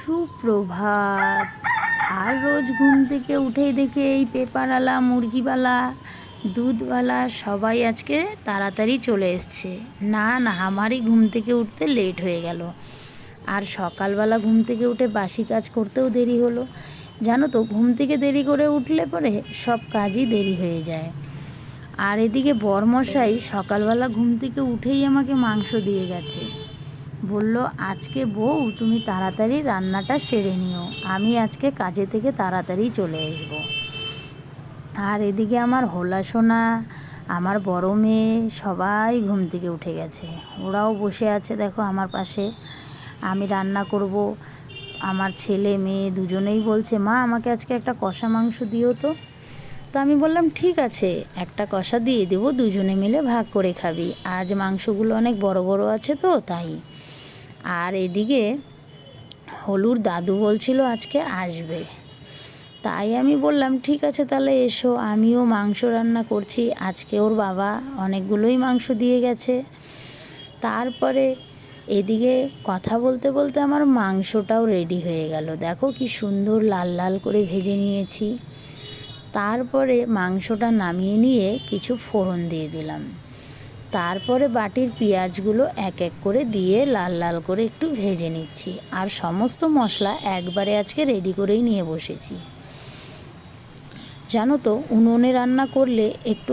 সুপ্রভাত। আর রোজ ঘুম থেকে উঠেই দেখি এই পেপারওয়ালা, মুরগিওয়ালা, দুধওয়ালা সবাই আজকে তাড়াতাড়ি চলে এসছে। না না, আমারই ঘুম থেকে উঠতে লেট হয়ে গেল। আর সকালবেলা ঘুম থেকে উঠে বাসি কাজ করতেও দেরি হলো। জানো তো, ঘুম থেকে দেরি করে উঠলে পরে সব কাজই দেরি হয়ে যায়। আর এদিকে বরমশাই সকালবেলা ঘুম থেকে উঠেই আমাকে মাংস দিয়ে গেছে। বলল, আজকে বউ তুমি তাড়াতাড়ি রান্নাটা সেরে নিও, আমি আজকে কাজে থেকে তাড়াতাড়ি চলে আসব। আর এদিকে আমার হোলা সোনা, আমার বড় মেয়ে সবাই ঘুম থেকে উঠে গেছে। ওরাও বসে আছে দেখো আমার পাশে। আমি রান্না করব। আমার ছেলে মেয়ে দুজনেই বলছে, মা আমাকে আজকে একটা কষা মাংস দিও তো। তো আমি বললাম, ঠিক আছে, একটা কষা দিয়ে দেবো, দুজনে মিলে ভাগ করে খাবি। আজ মাংসগুলো অনেক বড় বড় আছে তো তাই। আর এদিকে হলুর দাদু বলছিল আজকে আসবে, তাই আমি বললাম ঠিক আছে তাহলে এসো, আমিও মাংস রান্না করছি। আজকে ওর বাবা অনেকগুলোই মাংস দিয়ে গেছে। তারপরে এদিকে কথা বলতে বলতে আমার মাংসটাও রেডি হয়ে গেল। দেখো কি সুন্দর লাল লাল করে ভেজে নিয়েছি। তারপরে মাংসটা নামিয়ে নিয়ে কিছু ফোড়ন দিয়ে দিলাম। তারপরে বাটির পেঁয়াজগুলো এক এক করে দিয়ে লাল লাল করে একটু ভেজে নিচ্ছি। আর সমস্ত মশলা একবারে আজকে রেডি করেই নিয়ে বসেছি। জানো তো, উনুনে রান্না করলে একটু